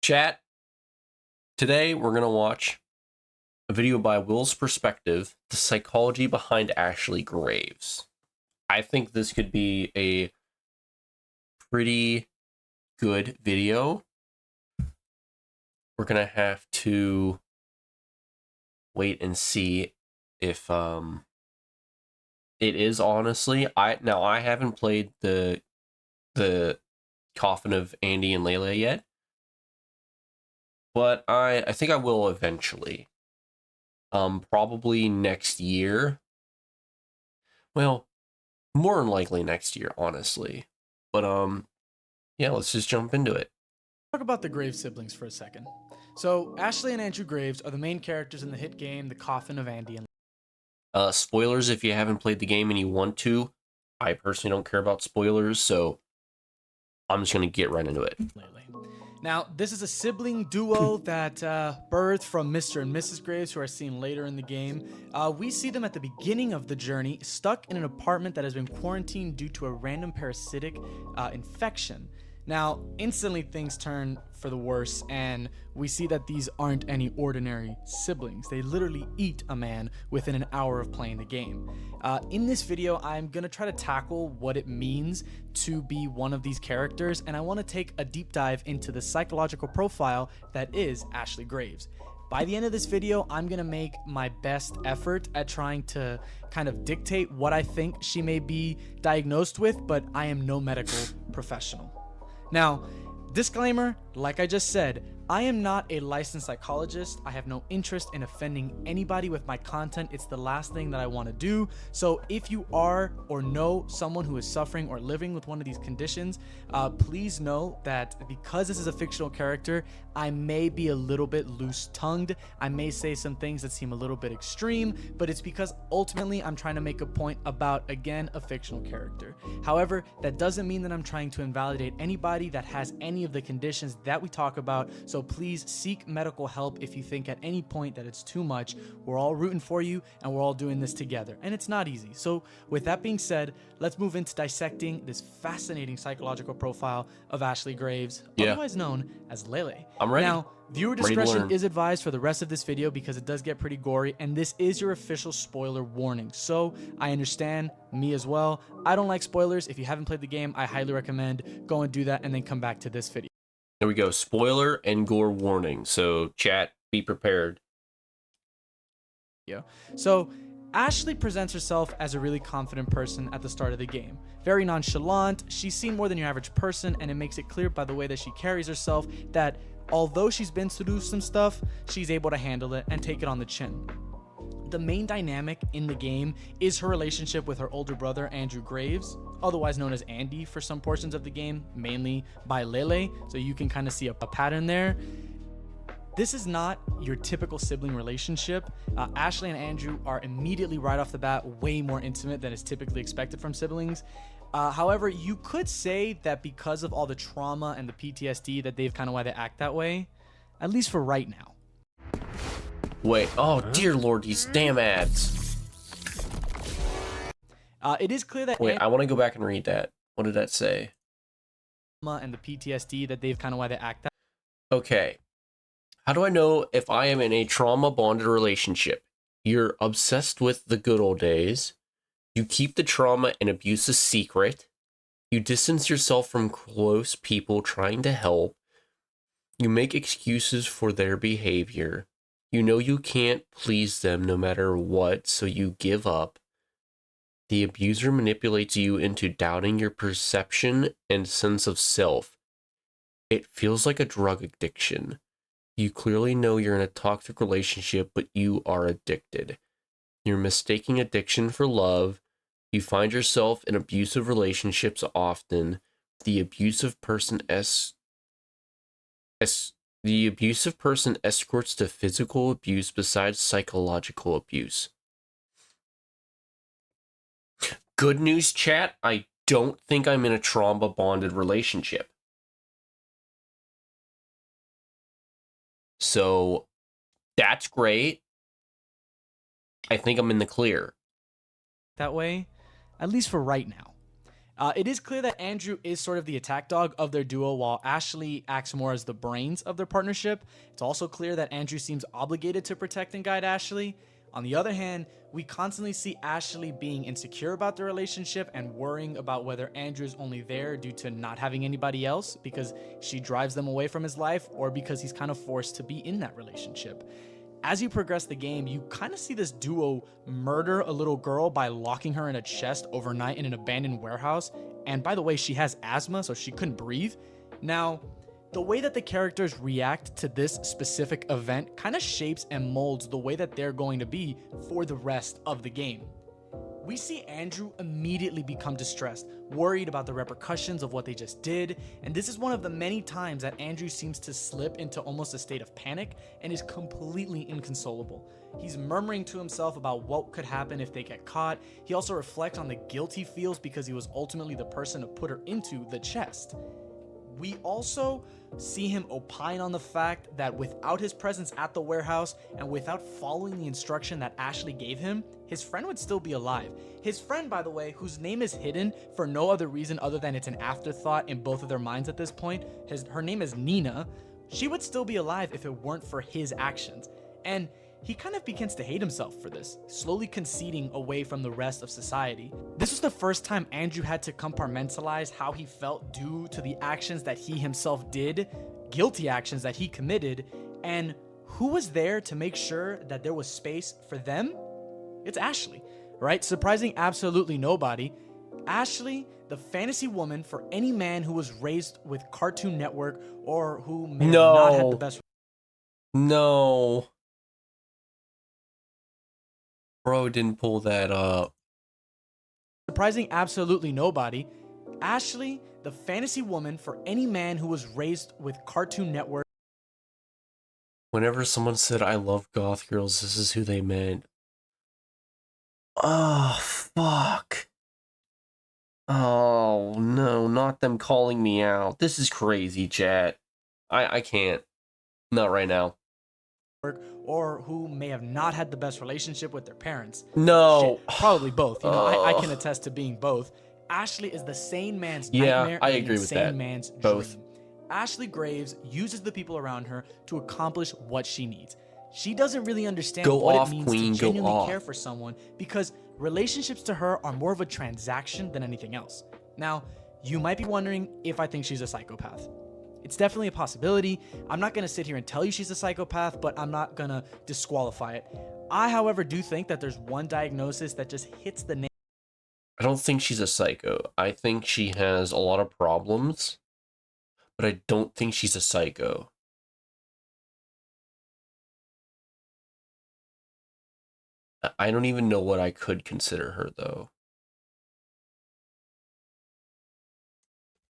Chat, today we're going to watch a video by Will's Perspective, The Psychology Behind Ashley Graves. I think this could be a pretty good video. We're going to have to wait and see if it is, honestly. I haven't played the Coffin of Andy and Layla yet, but I think I will eventually. Probably next year. Well, more than likely next year, honestly. But yeah, let's just jump into it. Talk about the Graves siblings for a second. So, Ashley and Andrew Graves are the main characters in the hit game, The Coffin of Andy and Spoilers if you haven't played the game and you want to. I personally don't care about spoilers, so I'm just gonna get right into it. Layla. Now, this is a sibling duo that birthed from Mr. and Mrs. Graves, who are seen later in the game. We see them at the beginning of the journey, stuck in an apartment that has been quarantined due to a random parasitic infection. Now, instantly things turn for the worse, and we see that these aren't any ordinary siblings. They literally eat a man within an hour of playing the game. In this video, I'm going to try to tackle what it means to be one of these characters, and I want to take a deep dive into the psychological profile that is Ashley Graves. By the end of this video, I'm going to make my best effort at trying to kind of dictate what I think she may be diagnosed with, but I am no medical professional. Now, disclaimer, like I just said, I am not a licensed psychologist. I have no interest in offending anybody with my content. It's the last thing that I want to do. So if you are or know someone who is suffering or living with one of these conditions, please know that because this is a fictional character, I may be a little bit loose-tongued. I may say some things that seem a little bit extreme, but it's because ultimately I'm trying to make a point about, again, a fictional character. However, that doesn't mean that I'm trying to invalidate anybody that has any of the conditions that we talk about. So please seek medical help if you think at any point that it's too much. We're all rooting for you and we're all doing this together, and it's not easy. So with that being said, let's move into dissecting this fascinating psychological profile of Ashley Graves, otherwise known as Lele. I'm ready. Now, viewer discretion is advised for the rest of this video because it does get pretty gory, and this is your official spoiler warning. So I understand, me as well. I don't like spoilers. If you haven't played the game, I highly recommend go and do that and then come back to this video. There we go. Spoiler and gore warning. So chat, be prepared. So Ashley presents herself as a really confident person at the start of the game. Very nonchalant, she's seen more than your average person, and it makes it clear by the way that she carries herself that although she's been through some stuff, she's able to handle it and take it on the chin. The main dynamic in the game is her relationship with her older brother, Andrew Graves, otherwise known as Andy for some portions of the game, mainly by Lele, so you can kind of see a pattern there. This is not your typical sibling relationship. Ashley and Andrew are immediately right off the bat way more intimate than is typically expected from siblings. However, you could say that because of all the trauma and the PTSD that they've kind of why they act that way, at least for right now. Wait, oh dear lord, these damn ads. It is clear that Wait, I want to go back and read that. What did that say? And the PTSD that they've kind of why they act that. Okay. How do I know if I am in a trauma-bonded relationship? You're obsessed with the good old days. You keep the trauma and abuse a secret. You distance yourself from close people trying to help. You make excuses for their behavior. You know you can't please them no matter what, so you give up. The abuser manipulates you into doubting your perception and sense of self. It feels like a drug addiction. You clearly know you're in a toxic relationship, but you are addicted. You're mistaking addiction for love. You find yourself in abusive relationships often. The abusive person escorts to physical abuse besides psychological abuse. Good news, chat. I don't think I'm in a trauma-bonded relationship. So that's great. I think I'm in the clear. That way, at least for right now. It is clear that Andrew is sort of the attack dog of their duo, while Ashley acts more as the brains of their partnership. It's also clear that Andrew seems obligated to protect and guide Ashley. On the other hand, we constantly see Ashley being insecure about the relationship and worrying about whether Andrew's only there due to not having anybody else because she drives them away from his life, or because he's kind of forced to be in that relationship. As you progress the game, you kind of see this duo murder a little girl by locking her in a chest overnight in an abandoned warehouse. And by the way, she has asthma, so she couldn't breathe. Now, the way that the characters react to this specific event kind of shapes and molds the way that they're going to be for the rest of the game. We see Andrew immediately become distressed, worried about the repercussions of what they just did, and this is one of the many times that Andrew seems to slip into almost a state of panic and is completely inconsolable. He's murmuring to himself about what could happen if they get caught. He also reflects on the guilt he feels because he was ultimately the person to put her into the chest. We also see him opine on the fact that without his presence at the warehouse and without following the instruction that Ashley gave him, his friend would still be alive. His friend, by the way, whose name is hidden for no other reason other than it's an afterthought in both of their minds at this point, her name is Nina. She would still be alive if it weren't for his actions. And he kind of begins to hate himself for this, slowly conceding away from the rest of society. This was the first time Andrew had to compartmentalize how he felt due to the actions that he himself did, guilty actions that he committed, and who was there to make sure that there was space for them? It's Ashley, right? Surprising absolutely nobody. Ashley, the fantasy woman for any man who was raised with Cartoon Network or who may have not had the best. No. Bro didn't pull that up. Surprising absolutely nobody. Ashley, the fantasy woman for any man who was raised with Cartoon Network. Whenever someone said I love goth girls, this is who they meant. Oh, fuck. Oh, no, not them calling me out. This is crazy, chat. I can't. Not right now. Or who may have not had the best relationship with their parents. No. Shit, probably both. You know, I can attest to being both. Ashley is the sane man's nightmare I and agree the with insane that. man's Both. dream. Ashley Graves uses the people around her to accomplish what she needs. She doesn't really understand what it means to genuinely care for someone because relationships to her are more of a transaction than anything else. Now, you might be wondering if I think she's a psychopath. It's definitely a possibility. I'm not going to sit here and tell you she's a psychopath, but I'm not going to disqualify it. I, however, do think that there's one diagnosis that just hits the nail. I don't think she's a psycho. I think she has a lot of problems, but I don't think she's a psycho. I don't even know what I could consider her, though.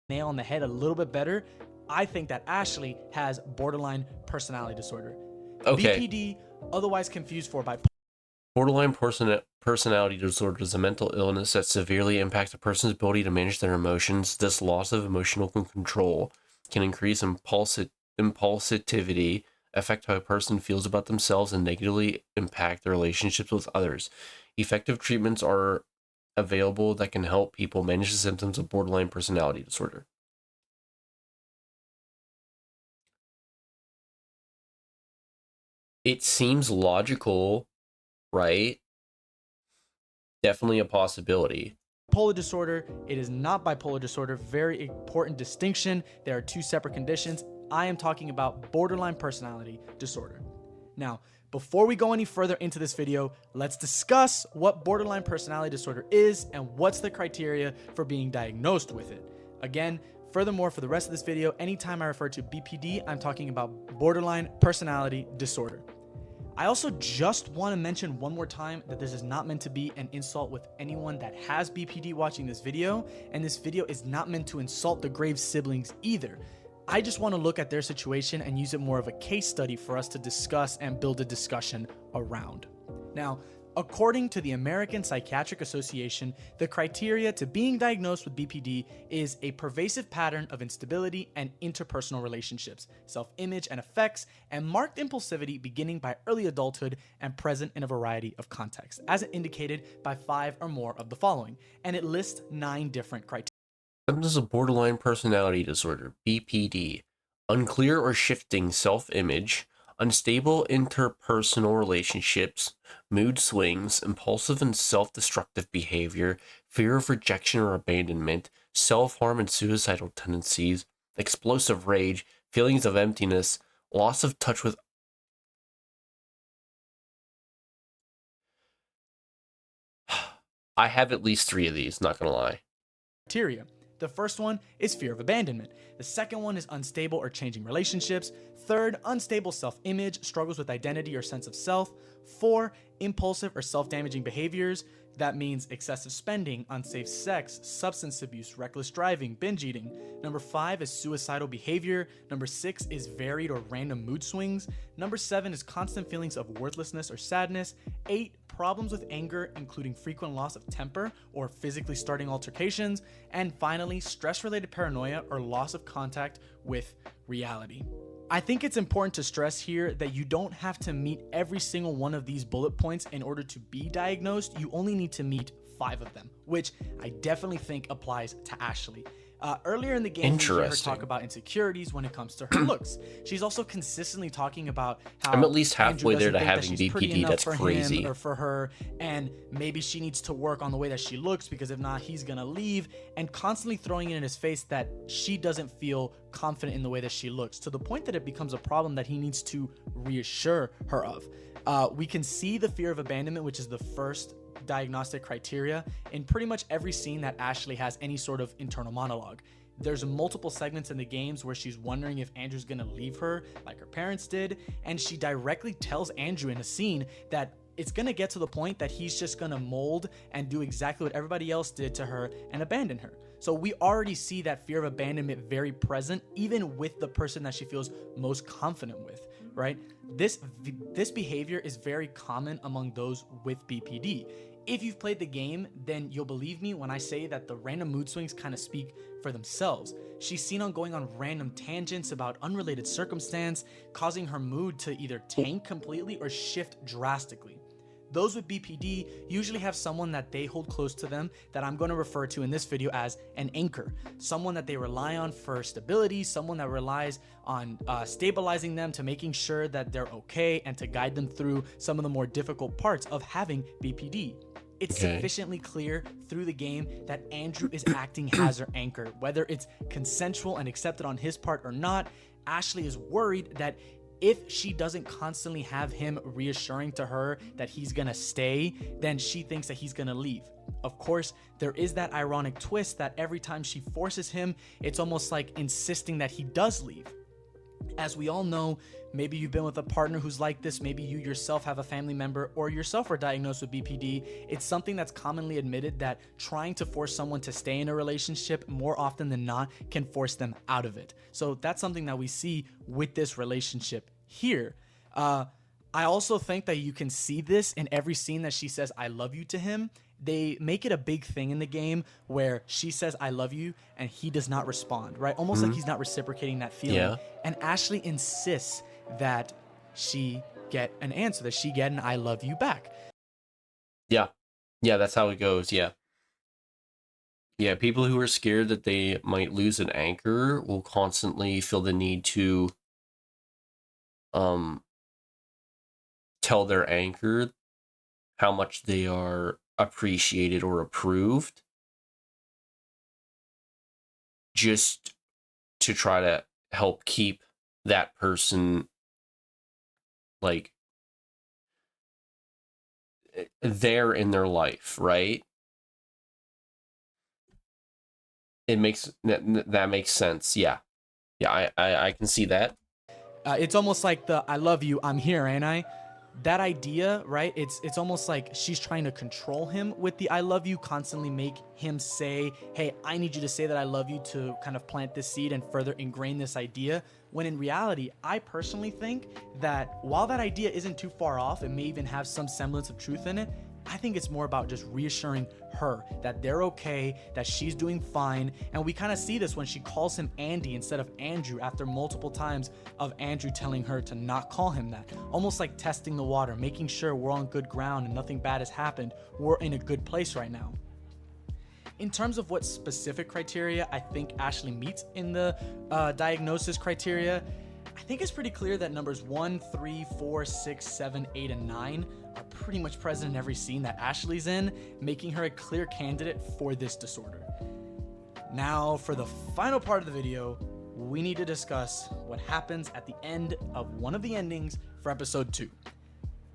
Nail on the head a little bit better. I think that Ashley has borderline personality disorder. Okay. BPD, otherwise confused for bipolar. Borderline personality disorder is a mental illness that severely impacts a person's ability to manage their emotions. This loss of emotional control can increase impulsivity, affect how a person feels about themselves, and negatively impact their relationships with others. Effective treatments are available that can help people manage the symptoms of borderline personality disorder. It seems logical, right? Definitely a possibility. Bipolar disorder, it is not bipolar disorder. Very important distinction. There are two separate conditions. I am talking about borderline personality disorder. Now, before we go any further into this video, let's discuss what borderline personality disorder is and what's the criteria for being diagnosed with it. Again, furthermore, for the rest of this video, anytime I refer to BPD, I'm talking about borderline personality disorder. I also just want to mention one more time that this is not meant to be an insult with anyone that has BPD watching this video, and this video is not meant to insult the Graves siblings either. I just want to look at their situation and use it more of a case study for us to discuss and build a discussion around. Now, According to the American Psychiatric Association, the criteria to being diagnosed with BPD is a pervasive pattern of instability and interpersonal relationships, self-image and effects, and marked impulsivity beginning by early adulthood and present in a variety of contexts, as indicated by 5 or more of the following. And it lists 9 different criteria. Symptoms of borderline personality disorder, BPD: unclear or shifting self-image, unstable interpersonal relationships, mood swings, impulsive and self-destructive behavior, fear of rejection or abandonment, self-harm and suicidal tendencies, explosive rage, feelings of emptiness, loss of touch with... I have at least 3 of these, not gonna lie. Criteria. The first one is fear of abandonment. The second one is unstable or changing relationships. Third, unstable self-image, struggles with identity or sense of self. 4, impulsive or self-damaging behaviors. That means excessive spending, unsafe sex, substance abuse, reckless driving, binge eating. Number 5 is suicidal behavior. Number 6 is varied or random mood swings. Number 7 is constant feelings of worthlessness or sadness. 8, problems with anger, including frequent loss of temper or physically starting altercations. And finally, stress-related paranoia or loss of contact with reality. I think it's important to stress here that you don't have to meet every single one of these bullet points in order to be diagnosed. You only need to meet 5 of them, which I definitely think applies to Ashley. Earlier in the game, we hear her talk about insecurities when it comes to her looks. She's also consistently talking about how I'm at least halfway Andrew there to doesn't think having that she's pretty BPD. enough That's for crazy. him or for her, and maybe she needs to work on the way that she looks, because if not, he's gonna leave, and constantly throwing it in his face that she doesn't feel confident in the way that she looks, to the point that it becomes a problem that he needs to reassure her of. We can see the fear of abandonment, which is the first diagnostic criteria, in pretty much every scene that Ashley has any sort of internal monologue. There's multiple segments in the games where she's wondering if Andrew's gonna leave her like her parents did, and she directly tells Andrew in a scene that it's gonna get to the point that he's just gonna mold and do exactly what everybody else did to her and abandon her. So we already see that fear of abandonment very present, even with the person that she feels most confident with, right? This behavior is very common among those with BPD. If you've played the game, then you'll believe me when I say that the random mood swings kind of speak for themselves. She's seen on going on random tangents about unrelated circumstance, causing her mood to either tank completely or shift drastically. Those with BPD usually have someone that they hold close to them that I'm going to refer to in this video as an anchor. Someone that they rely on for stability, someone that relies on stabilizing them to making sure that they're okay and to guide them through some of the more difficult parts of having BPD. It's sufficiently clear through the game that Andrew is acting as her anchor. Whether it's consensual and accepted on his part or not, Ashley is worried that if she doesn't constantly have him reassuring to her that he's gonna stay, then she thinks that he's gonna leave. Of course, there is that ironic twist that every time she forces him, it's almost like insisting that he does leave. As we all know, maybe you've been with a partner who's like this, maybe you yourself have a family member or yourself are diagnosed with BPD. It's something that's commonly admitted that trying to force someone to stay in a relationship more often than not can force them out of it. So that's something that we see with this relationship here. I also think that you can see this in every scene that she says "I love you" to him. They make it a big thing in the game where she says "I love you" and he does not respond, right? Almost like he's not reciprocating that feeling. Yeah. And Ashley insists that she get an answer, that she get an "I love you" back. Yeah, that's how it goes. Yeah, people who are scared that they might lose an anchor will constantly feel the need to tell their anchor how much they are appreciated or approved, just to try to help keep that person like there in their life, right? It makes that makes sense. Yeah, I can see that. It's almost like the "I love you, I'm here, ain't I?" that idea, right? It's almost like she's trying to control him with the I love you, constantly make him say, hey, I need you to say that I love you to kind of plant this seed and further ingrain this idea. When in reality, I personally think that while that idea isn't too far off, it may even have some semblance of truth in it, I think it's more about just reassuring her that they're okay, that she's doing fine. And we kind of see this when she calls him Andy instead of Andrew after multiple times of Andrew telling her to not call him that. Almost like testing the water, making sure we're on good ground and nothing bad has happened. We're in a good place right now. In terms of what specific criteria I think Ashley meets in the diagnosis criteria, I think it's pretty clear that numbers 1, 3, 4, 6, 7, 8, and 9 are pretty much present in every scene that Ashley's in, making her a clear candidate for this disorder. Now, for the final part of the video, we need to discuss what happens at the end of one of the endings for episode 2.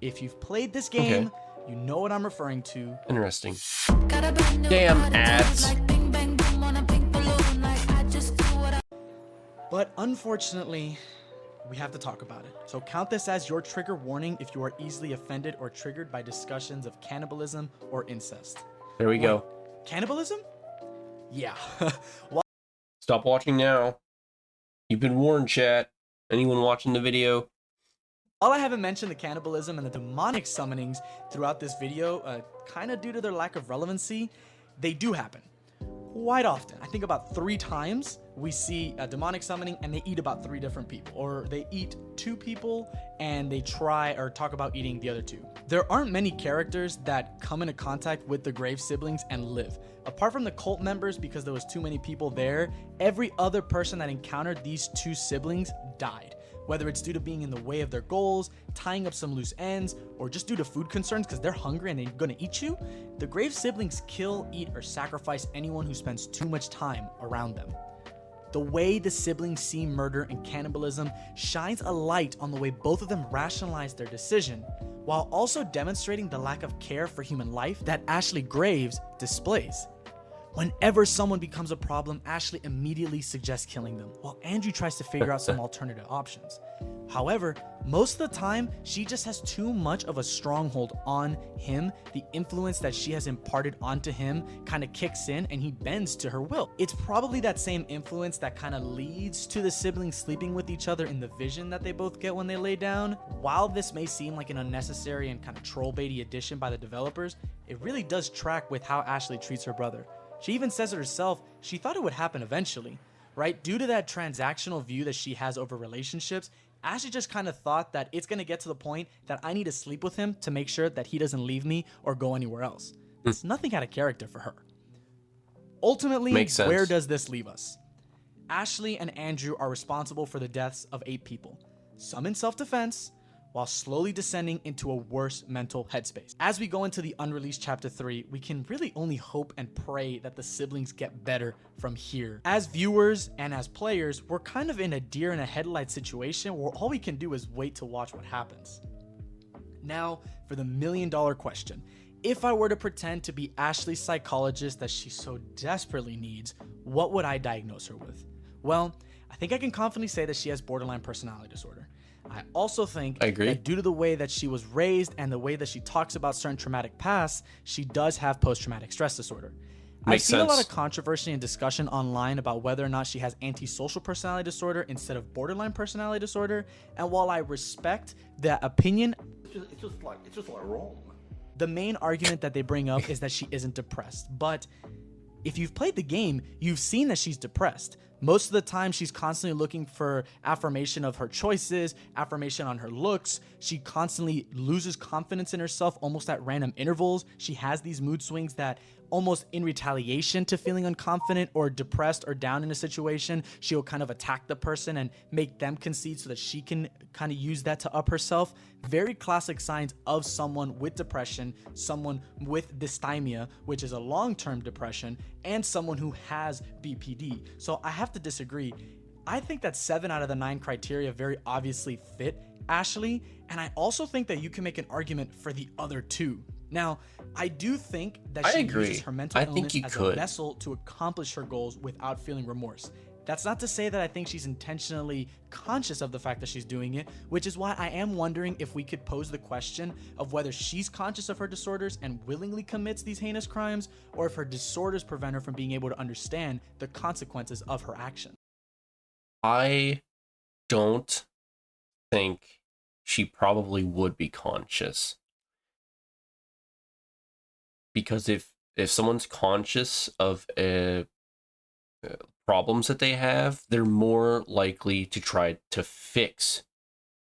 If you've played this game, you know what I'm referring to. Interesting. Damn ads. But unfortunately, we have to talk about it. So count this as your trigger warning if you are easily offended or triggered by discussions of cannibalism or incest. There we go. Cannibalism? Yeah. Stop watching now. You've been warned, chat. Anyone watching the video? While I haven't mentioned the cannibalism and the demonic summonings throughout this video, kind of due to their lack of relevancy, they do happen. Quite often. I think about 3 times we see a demonic summoning and they eat about 3 different people, or they eat 2 people and they try or talk about eating the other 2. There aren't many characters that come into contact with the Graves siblings and live. Apart from the cult members, because there was too many people there, every other person that encountered these 2 siblings died. Whether it's due to being in the way of their goals, tying up some loose ends, or just due to food concerns because they're hungry and they're gonna eat you, the Graves siblings kill, eat, or sacrifice anyone who spends too much time around them. The way the siblings see murder and cannibalism shines a light on the way both of them rationalize their decision, while also demonstrating the lack of care for human life that Ashley Graves displays. Whenever someone becomes a problem, Ashley immediately suggests killing them, while Andrew tries to figure out some alternative options. However, most of the time, she just has too much of a stronghold on him. The influence that she has imparted onto him kind of kicks in and he bends to her will. It's probably that same influence that kind of leads to the siblings sleeping with each other in the vision that they both get when they lay down. While this may seem like an unnecessary and kind of troll baity addition by the developers, it really does track with how Ashley treats her brother. She even says it herself, she thought it would happen eventually, right? Due to that transactional view that she has over relationships, Ashley just kind of thought that it's going to get to the point that I need to sleep with him to make sure that he doesn't leave me or go anywhere else. It's nothing out of character for her. Ultimately, where does this leave us? Ashley and Andrew are responsible for the deaths of 8 people, some in self-defense, while slowly descending into a worse mental headspace. As we go into the unreleased chapter 3, we can really only hope and pray that the siblings get better from here. As viewers and as players, we're kind of in a deer in a headlight situation where all we can do is wait to watch what happens. Now, for the $1 million question. If I were to pretend to be Ashley's psychologist that she so desperately needs, what would I diagnose her with? Well, I think I can confidently say that she has borderline personality disorder. I also think that due to the way that she was raised and the way that she talks about certain traumatic pasts, she does have post-traumatic stress disorder. I've seen a lot of controversy and discussion online about whether or not she has antisocial personality disorder instead of borderline personality disorder. And while I respect that opinion, it's just like wrong. The main argument that they bring up is that she isn't depressed. But if you've played the game, you've seen that she's depressed. Most of the time, she's constantly looking for affirmation of her choices, affirmation on her looks. She constantly loses confidence in herself almost at random intervals. She has these mood swings that almost in retaliation to feeling unconfident or depressed or down in a situation, she'll kind of attack the person and make them concede so that she can kind of use that to up herself. Very classic signs of someone with depression, someone with dysthymia, which is a long-term depression, and someone who has BPD. So I have to disagree. I think that 7 out of the 9 criteria very obviously fit Ashley, and I also think that you can make an argument for the other 2. Now, I do think that she uses her mental illness as a vessel to accomplish her goals without feeling remorse. That's not to say that I think she's intentionally conscious of the fact that she's doing it, which is why I am wondering if we could pose the question of whether she's conscious of her disorders and willingly commits these heinous crimes, or if her disorders prevent her from being able to understand the consequences of her action. I don't think she probably would be conscious. Because if someone's conscious of problems that they have, they're more likely to try to fix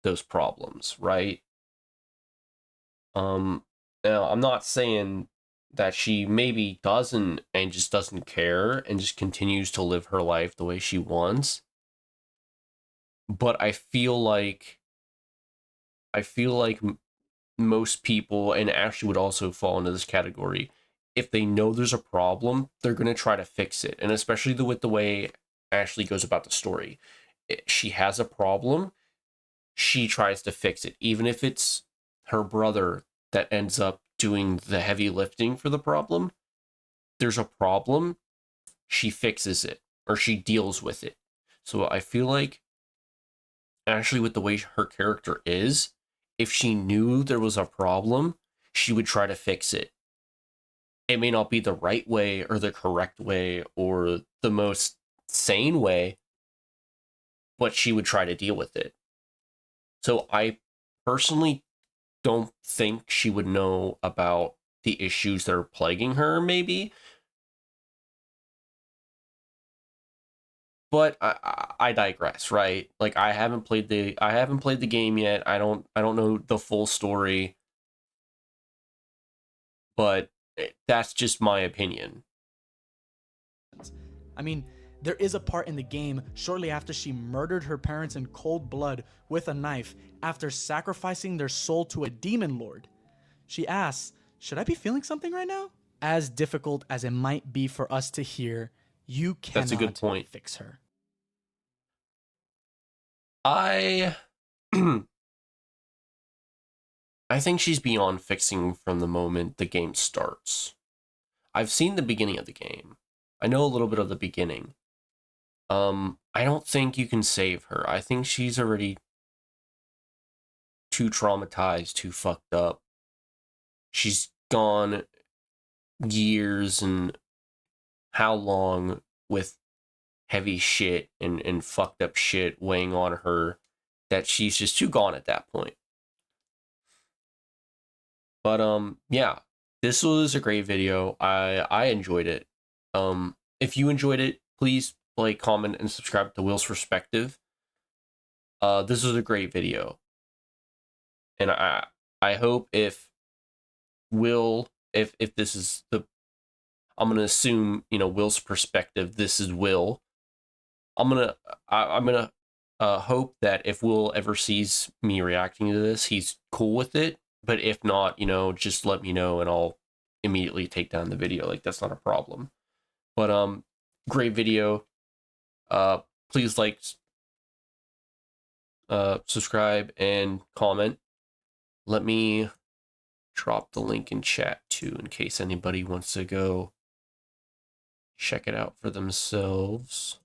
those problems, right? Now I'm not saying that she maybe doesn't and just doesn't care and just continues to live her life the way she wants. But I feel like most people, and Ashley would also fall into this category, if they know there's a problem, they're going to try to fix it. And especially with the way Ashley goes about the story. She has a problem, she tries to fix it. Even if it's her brother that ends up doing the heavy lifting for the problem, there's a problem, she fixes it, or she deals with it. So I feel like Ashley, with the way her character is, if she knew there was a problem, she would try to fix it. It may not be the right way or the correct way or the most sane way, but she would try to deal with it. So I personally don't think she would know about the issues that are plaguing her, maybe. But I digress, right? Like I haven't played the game yet. I don't know the full story, but that's just my opinion. I mean, there is a part in the game shortly after she murdered her parents in cold blood with a knife after sacrificing their soul to a demon lord. She asks, "Should I be feeling something right now?" As difficult as it might be for us to hear, you cannot That's a good point. fix her. I I think she's beyond fixing from the moment the game starts. I've seen the beginning of the game. I know a little bit of the beginning. I don't think you can save her. I think she's already too traumatized, too fucked up. She's gone years and how long with heavy shit and fucked up shit weighing on her that she's just too gone at that point. But yeah, this was a great video. I enjoyed it. If you enjoyed it, please like, comment, and subscribe to Will's Perspective. This was a great video. And I hope if Will, if this is the, I'm gonna assume, you know, Will's perspective, this is Will. I'm gonna hope that if Will ever sees me reacting to this, he's cool with it. But if not, you know, just let me know and I'll immediately take down the video. Like, that's not a problem. But great video. Please like, subscribe, and comment. Let me drop the link in chat too, in case anybody wants to go check it out for themselves.